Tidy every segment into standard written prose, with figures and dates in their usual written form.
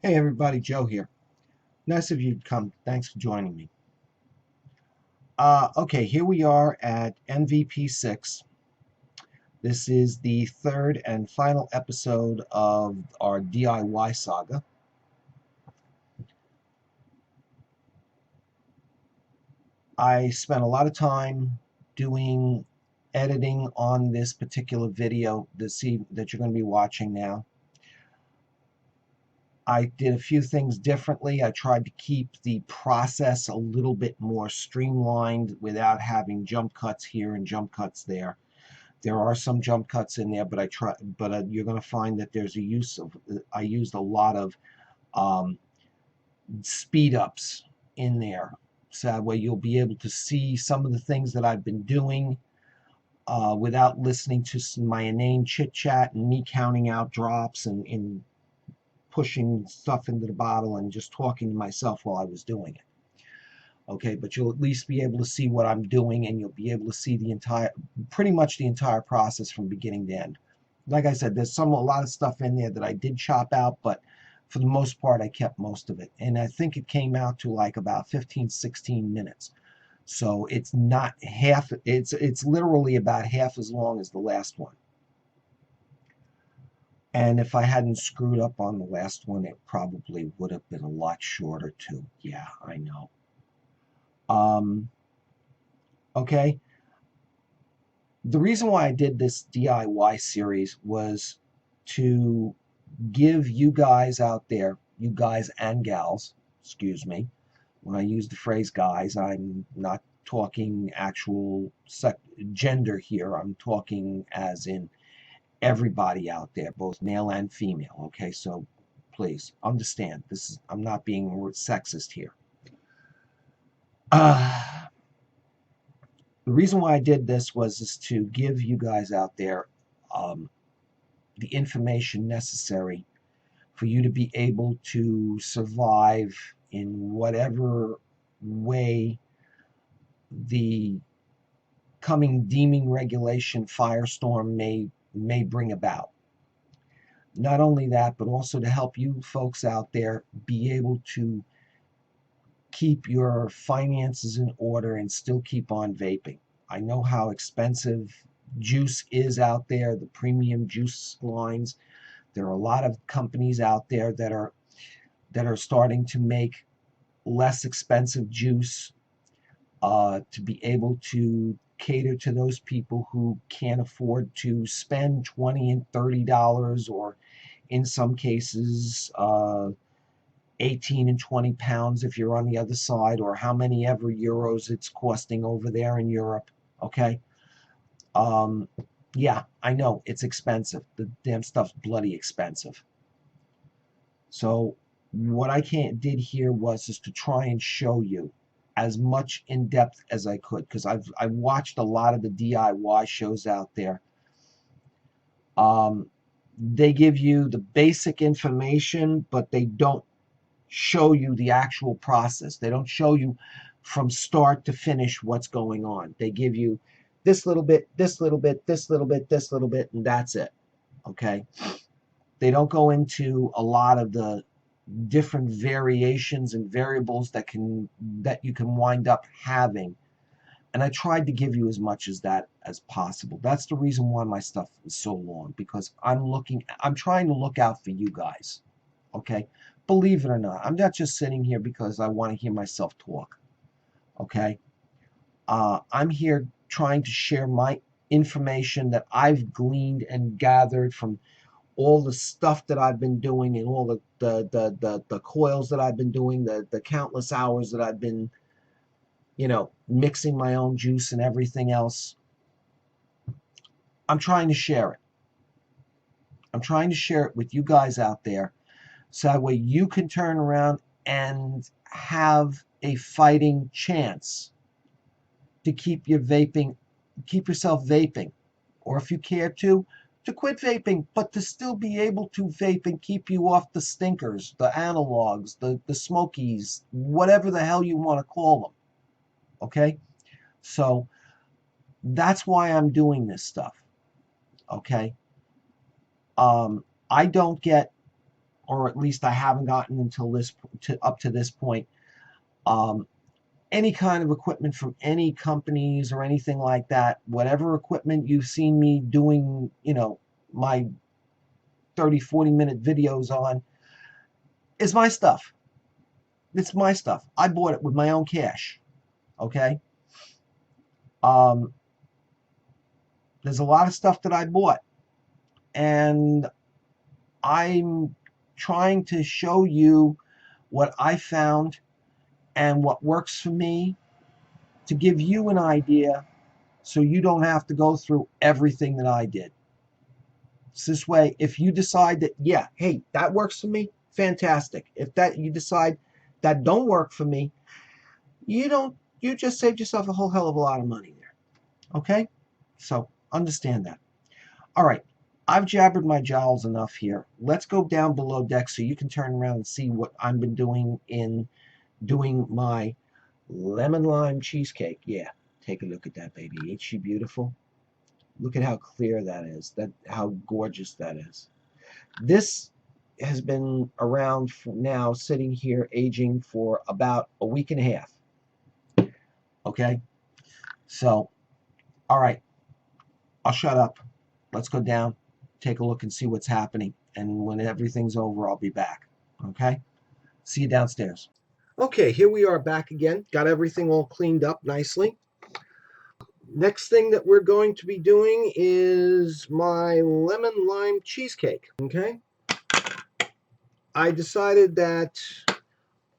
Hey everybody, Joe here. Nice of you to come. Thanks for joining me. Okay, here we are at MVP 6. This is the third and final episode of our DIY saga. I spent a lot of time doing editing on this particular video that you're going to be watching now. I did a few things differently. I tried to keep the process a little bit more streamlined without having jump cuts here and jump cuts there. There are some jump cuts in there, but you're going to find that there's a use of. I used a lot of um, speed ups in there, so that way you'll be able to see some of the things that I've been doing without listening to my inane chit chat and me counting out drops and pushing stuff into the bottle and just talking to myself while I was doing it. Okay, but you'll at least be able to see what I'm doing, and you'll be able to see pretty much the entire process from beginning to end. Like I said, there's a lot of stuff in there that I did chop out, but for the most part, I kept most of it. And I think it came out to like about 15, 16 minutes. So it's not half, it's literally about half as long as the last one. And if I hadn't screwed up on the last one, it probably would have been a lot shorter too. Yeah, I know. Um, okay. The reason why I did this DIY series was to give you guys out there, you guys and gals, excuse me, when I use the phrase guys, I'm not talking actual gender here. I'm talking as in everybody out there, both male and female. Okay, so please understand, I'm not being sexist here. Uh, the reason why I did this was to give you guys out there um, the information necessary for you to be able to survive in whatever way the coming deeming regulation firestorm may bring about. Not only that, but also to help you folks out there be able to keep your finances in order and still keep on vaping. I know how expensive juice is out there, the premium juice lines. There are a lot of companies out there that are starting to make less expensive juice to be able to cater to those people who can't afford to spend $20 and $30, or in some cases 18 and 20 pounds if you're on the other side, or how many ever euros it's costing over there in Europe. Okay. um yeah, I know it's expensive. The damn stuff's bloody expensive. So what I did here was just to try and show you as much in depth as I could, because I watched a lot of the DIY shows out there. They give you the basic information, but they don't show you the actual process. They don't show you from start to finish what's going on. They give you this little bit, this little bit, this little bit, this little bit, and that's it. Okay. They don't go into a lot of the different variations and variables that you can wind up having. And I tried to give you as much as that as possible. That's the reason why my stuff is so long, because I'm trying to look out for you guys. Okay? Believe it or not, I'm not just sitting here because I want to hear myself talk. Okay? I'm here trying to share my information that I've gleaned and gathered from all the stuff that I've been doing, and all the coils that I've been doing, the countless hours that I've been, mixing my own juice and everything else. I'm trying to share it. I'm trying to share it with you guys out there, so that way you can turn around and have a fighting chance to keep yourself vaping, or if you care to quit vaping, but to still be able to vape and keep you off the stinkers, the analogs, the smokies, whatever the hell you want to call them. Okay? So that's why I'm doing this stuff. Okay? I don't get or at least I haven't gotten until up to this point, um, any kind of equipment from any companies or anything like that. Whatever equipment you've seen me doing, my 30-40 minute videos on is my stuff. It's my stuff. I bought it with my own cash. Okay. Um, there's a lot of stuff that I bought, and I'm trying to show you what I found and what works for me to give you an idea so you don't have to go through everything that I did. So this way, if you decide that, yeah, hey, that works for me, fantastic. If that you decide that don't work for me, you just saved yourself a whole hell of a lot of money there. Okay? So understand that. All right. I've jabbered my jowls enough here. Let's go down below deck so you can turn around and see what I've been doing in doing my lemon lime cheesecake. Yeah, take a look at that, baby. Ain't she beautiful? Look at how clear that is. How gorgeous that is. This has been around for now, sitting here aging for about a week and a half. Okay, so all right, I'll shut up. Let's go down, take a look and see what's happening. And when everything's over, I'll be back. Okay? See you downstairs. Okay, here we are back again. Got everything all cleaned up nicely. Next thing that we're going to be doing is my lemon lime cheesecake. Okay? I decided that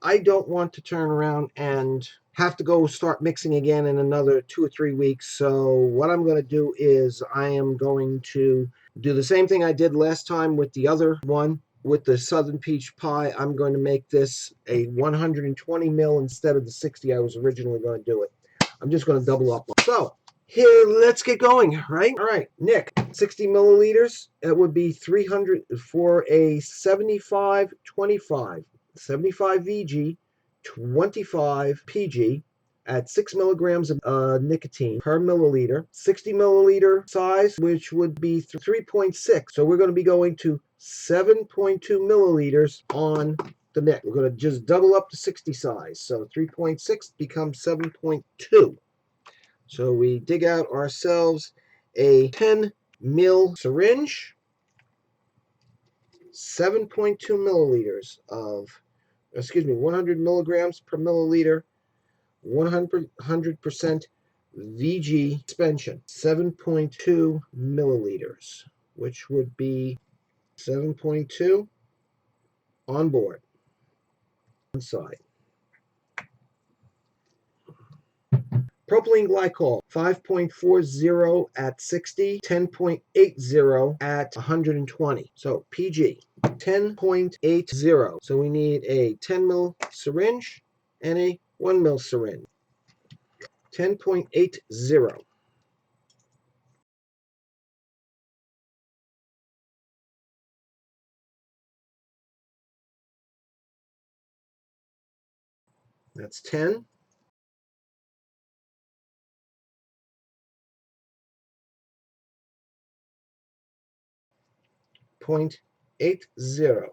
I don't want to turn around and have to go start mixing again in another 2 or 3 weeks. So what I'm going to do is I am going to do the same thing I did last time with the other one, with the Southern Peach Pie. I'm going to make this a 120 mil instead of the 60 I was originally going to do it. I'm just going to double up. So here, let's get going, right? All right, Nick, 60 milliliters. It would be 300 for a 75-25. 75 VG, 25 PG at 6 milligrams of nicotine per milliliter, 60 milliliter size, which would be 3.6. So we're going to be going to 7.2 milliliters on the neck. We're going to just double up the 60 size. So 3.6 becomes 7.2. So we dig out ourselves a 10 mil syringe, 7.2 milliliters of 100 milligrams per milliliter, 100% VG suspension, 7.2 milliliters, which would be 7.2 on board, inside. Propylene glycol, 5.40 at 60, 10.80 at 120. So PG, 10.80. So we need a 10 mil syringe and a 1 mil syringe. 10.80. That's 10. Point 80. 0.80.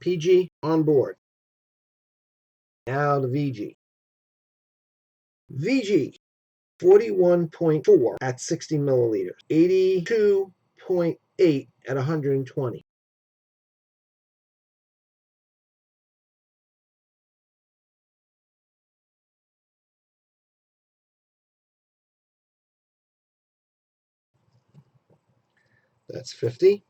PG on board. Now the VG. VG 41.4 at 60 milliliters. 82.8 at 120. That's 50.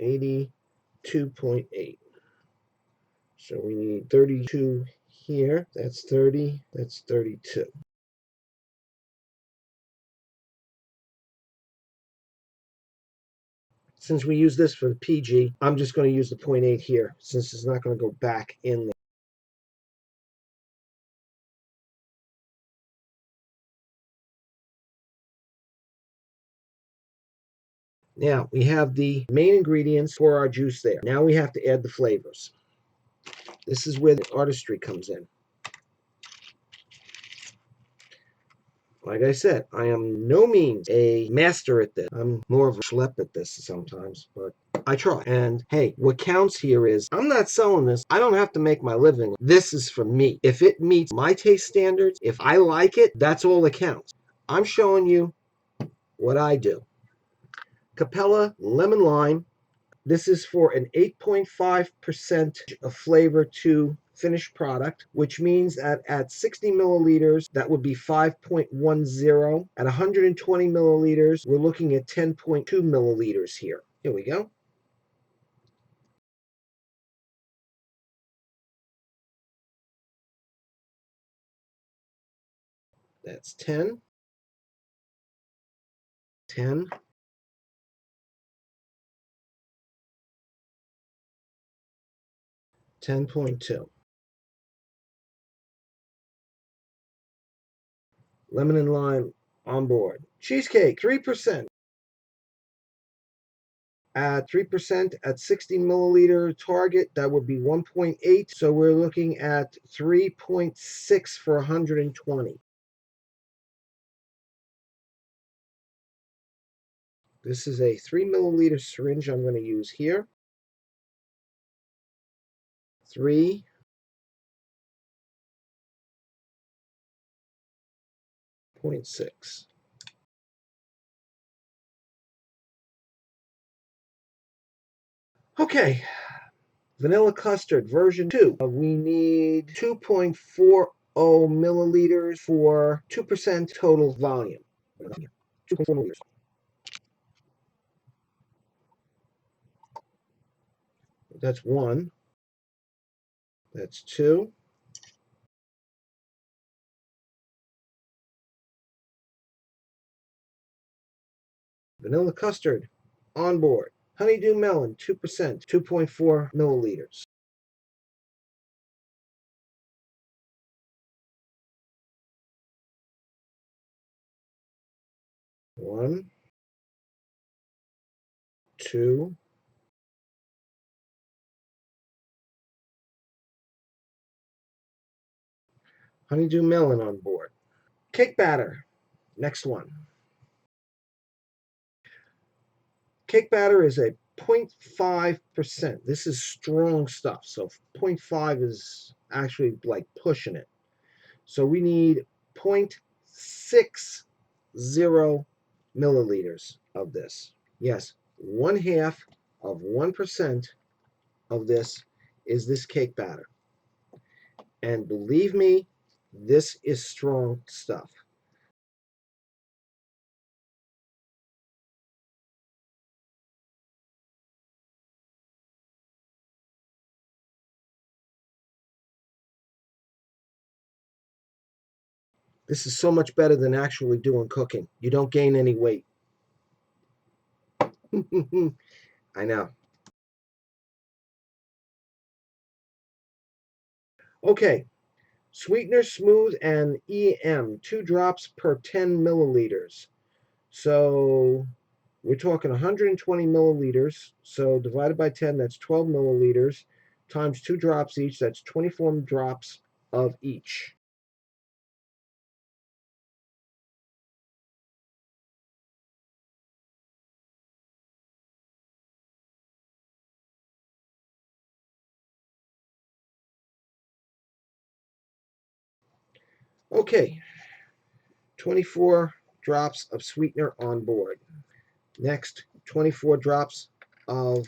82.8. So we need 32 here. That's 30. That's 32. Since we use this for the PG, I'm just going to use the 0.8 here, since it's not going to go back in there. Now we have the main ingredients for our juice there. Now we have to add the flavors. This is where the artistry comes in. Like I said, I am no means a master at this. I'm more of a schlep at this sometimes, but I try. And hey, what counts here is I'm not selling this. I don't have to make my living. This is for me. If it meets my taste standards, if I like it, that's all that counts. I'm showing you what I do. Capella Lemon Lime. This is for an 8.5% of flavor to finished product, which means that at 60 milliliters, that would be 5.10. At 120 milliliters, we're looking at 10.2 milliliters here. Here we go. That's 10, 10, 10.2. Lemon and lime on board. Cheesecake, 3%. At 3% at 60 milliliter target, that would be 1.8. So we're looking at 3.6 for 120. This is a 3 milliliter syringe I'm going to use here. 3.6. Okay, vanilla custard version 2. We need 2.40 milliliters for 2% total volume. 2.4 milliliters. That's 1. That's 2. Vanilla custard on board. Honeydew melon, 2%, 2.4 milliliters. 1, 2, honeydew melon on board. Cake batter, next one. Cake batter is a 0.5%. This is strong stuff. So 0.5 is actually like pushing it. So we need 0.60 milliliters of this. Yes, 1/2 of 1% of this is this cake batter. And believe me, this is strong stuff. This is so much better than actually doing cooking. You don't gain any weight. I know. Okay, sweetener smooth and EM, 2 drops per 10 milliliters. So we're talking 120 milliliters. So divided by 10, that's 12 milliliters times 2 drops each. That's 24 drops of each. Okay, 24 drops of sweetener on board. Next, 24 drops of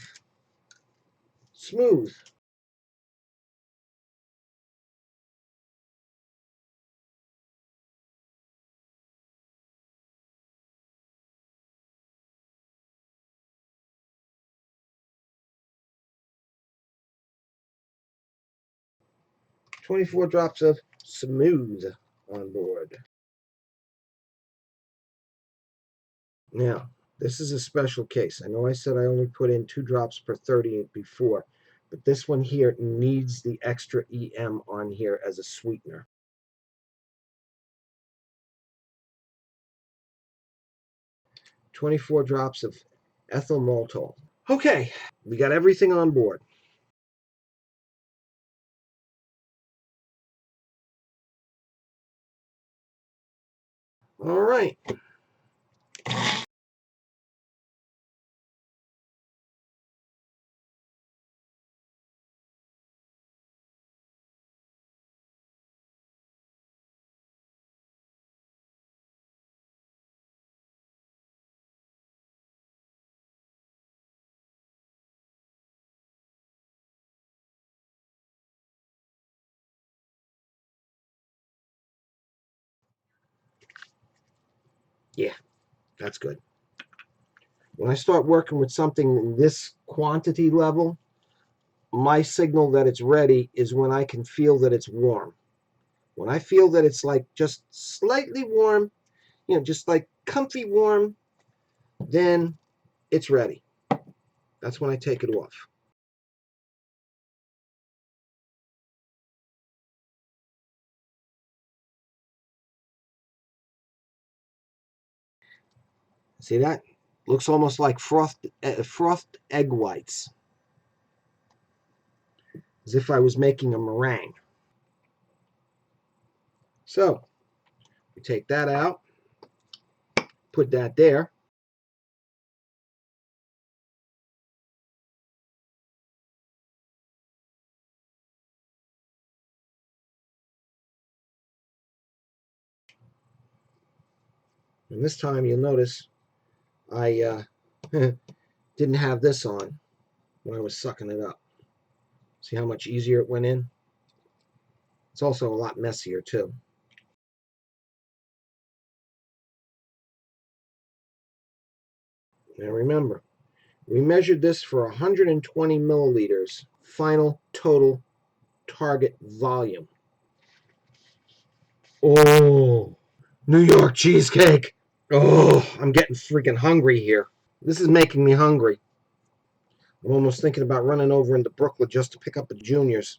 smooth. 24 drops of smooth on board. Now, this is a special case. I know I said I only put in 2 drops per 30 before, but this one here needs the extra EM on here as a sweetener. 24 drops of ethyl maltol. Okay, we got everything on board. All right. Yeah, that's good. When I start working with something in this quantity level, my signal that it's ready is when I can feel that it's warm. When I feel that it's like just slightly warm, just like comfy warm, then it's ready. That's when I take it off. See that? Looks almost like frothed egg whites, as if I was making a meringue. So we take that out, put that there. And this time you'll notice I didn't have this on when I was sucking it up. See how much easier it went in? It's also a lot messier too. Now remember, we measured this for 120 milliliters, final total target volume. Oh, New York cheesecake. Oh, I'm getting freaking hungry here. This is making me hungry. I'm almost thinking about running over into Brooklyn just to pick up the juniors.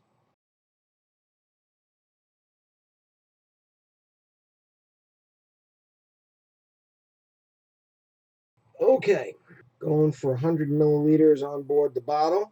Okay, going for 100 milliliters on board the bottle.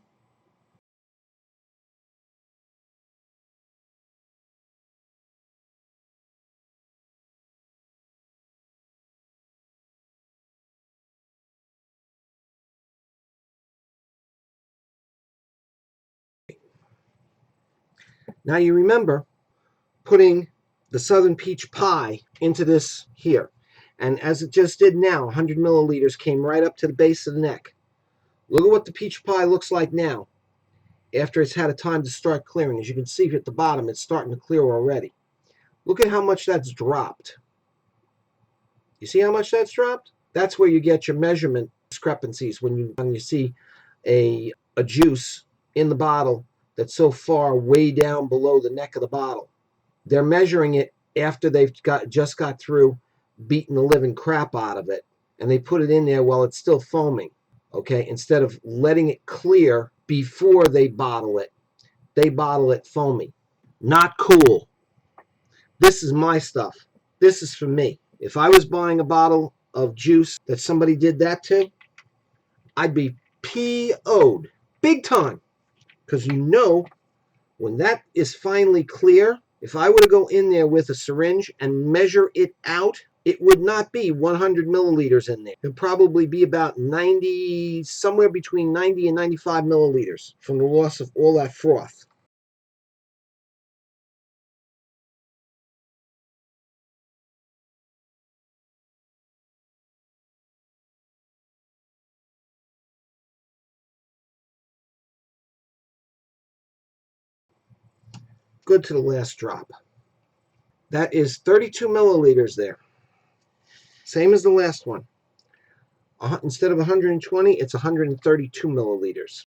Now you remember putting the Southern Peach Pie into this here. And as it just did now, 100 milliliters came right up to the base of the neck. Look at what the peach pie looks like now after it's had a time to start clearing. As you can see at the bottom, it's starting to clear already. Look at how much that's dropped. You see how much that's dropped? That's where you get your measurement discrepancies when you see a juice in the bottle that's so far way down below the neck of the bottle. They're measuring it after they've just got through beating the living crap out of it, and they put it in there while it's still foaming. Okay, instead of letting it clear before they bottle it foamy. Not cool. This is my stuff. This is for me. If I was buying a bottle of juice that somebody did that to, I'd be PO'd big time. Because when that is finally clear, if I were to go in there with a syringe and measure it out, it would not be 100 milliliters in there. It would probably be about 90, somewhere between 90 and 95 milliliters from the loss of all that froth. Good to the last drop. That is 32 milliliters there. Same as the last one. Instead of 120, it's 132 milliliters.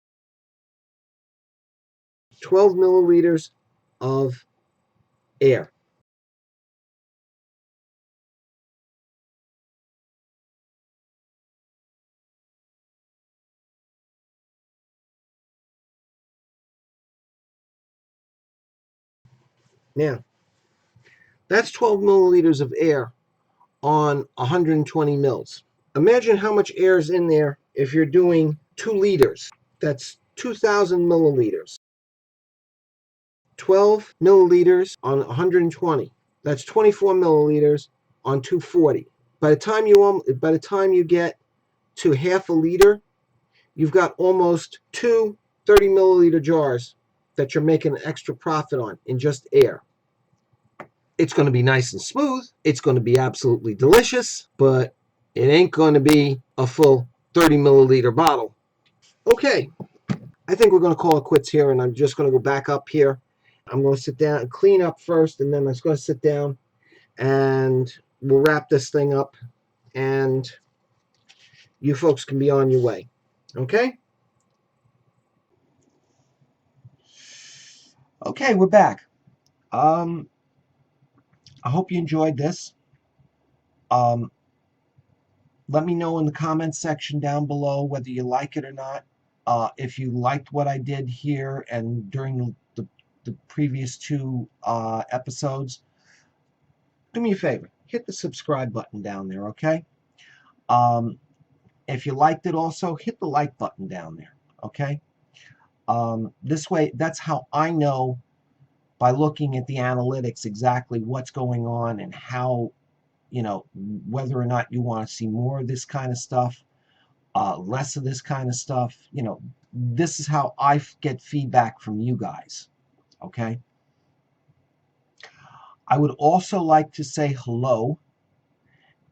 12 milliliters of air. Now, that's 12 milliliters of air on 120 mils. Imagine how much air is in there if you're doing 2 liters. That's 2,000 milliliters. 12 milliliters on 120. That's 24 milliliters on 240. By the time you get to half a liter, you've got almost two 30 milliliter jars that you're making an extra profit on in just air. It's going to be nice and smooth. It's going to be absolutely delicious, but it ain't going to be a full 30 milliliter bottle. Okay, I think we're going to call it quits here, and I'm just going to go back up here. I'm going to sit down and clean up first, and then I'm just going to sit down and we'll wrap this thing up, and you folks can be on your way. Okay? Okay, we're back. I hope you enjoyed this. Let me know in the comments section down below whether you like it or not. If you liked what I did here and during the previous two episodes, do me a favor. Hit the subscribe button down there, okay? If you liked it also, hit the like button down there, okay? This way, that's how I know by looking at the analytics exactly what's going on and how, whether or not you want to see more of this kind of stuff, less of this kind of stuff. This is how I get feedback from you guys, okay? I would also like to say hello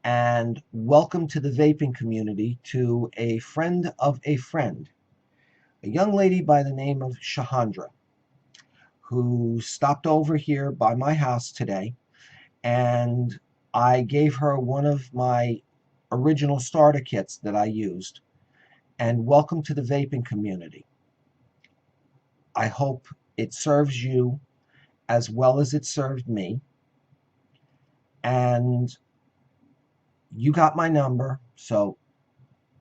and welcome to the vaping community to a friend of a friend, a young lady by the name of Shahandra, who stopped over here by my house today, and I gave her one of my original starter kits that I used. And welcome to the vaping community. I hope it serves you as well as it served me. And you got my number, so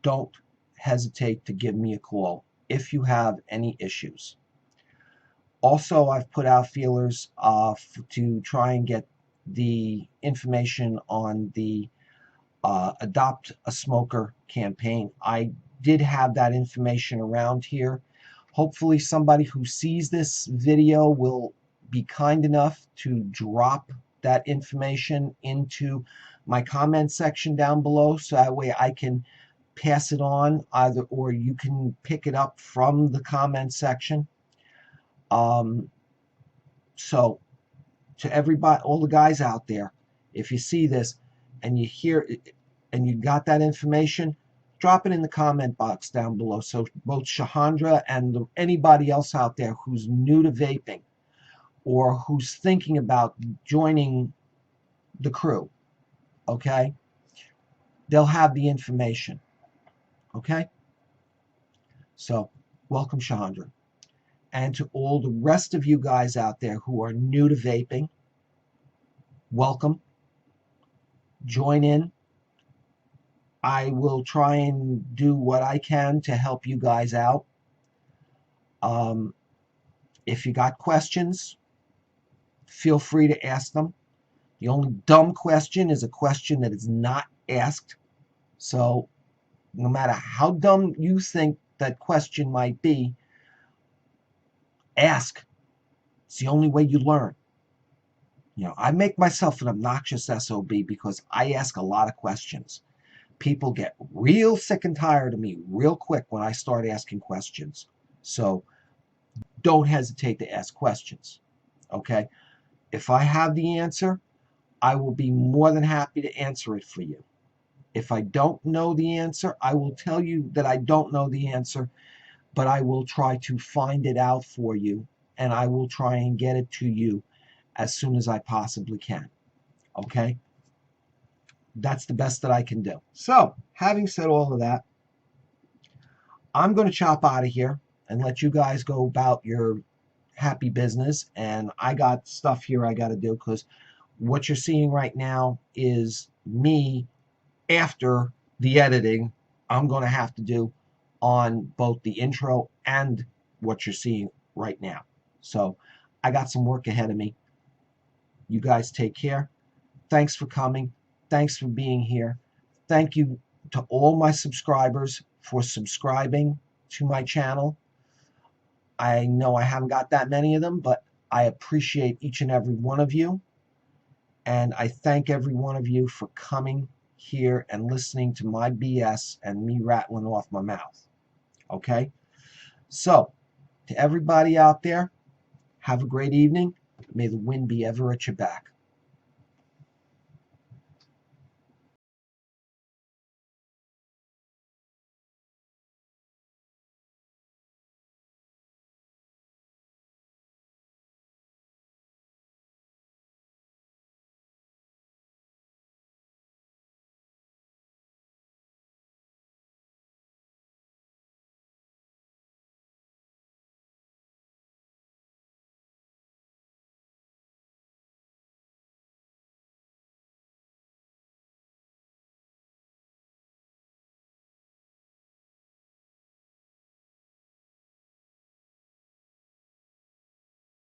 don't hesitate to give me a call if you have any issues. Also, I've put out feelers to try and get the information on the Adopt a Smoker campaign. I did have that information around here. Hopefully somebody who sees this video will be kind enough to drop that information into my comment section down below, so that way I can pass it on either, or you can pick it up from the comment section. So to everybody, all the guys out there, if you see this and you hear and you got that information, drop it in the comment box down below, so both Shahandra and anybody else out there who's new to vaping or who's thinking about joining the crew, okay, they'll have the information. Okay, so welcome, Shahandra. And to all the rest of you guys out there who are new to vaping, welcome. Join in. I will try and do what I can to help you guys out. If you got questions, feel free to ask them. The only dumb question is a question that is not asked. So no matter how dumb you think that question might be, ask. It's the only way you learn. I make myself an obnoxious SOB because I ask a lot of questions. People get real sick and tired of me real quick when I start asking questions. So don't hesitate to ask questions. Okay? If I have the answer, I will be more than happy to answer it for you. If I don't know the answer, I will tell you that I don't know the answer, but I will try to find it out for you, and I will try and get it to you as soon as I possibly can. Okay? That's the best that I can do. So, having said all of that, I'm going to chop out of here and let you guys go about your happy business. And I got stuff here I got to do, because what you're seeing right now is me after the editing I'm going to have to do on both the intro and what you're seeing right now. So I got some work ahead of me. You guys take care. Thanks for coming. Thanks for being here. Thank you to all my subscribers for subscribing to my channel. I know I haven't got that many of them, but I appreciate each and every one of you. And I thank every one of you for coming here and listening to my BS and me rattling off my mouth. Okay? So, to everybody out there, have a great evening. May the wind be ever at your back.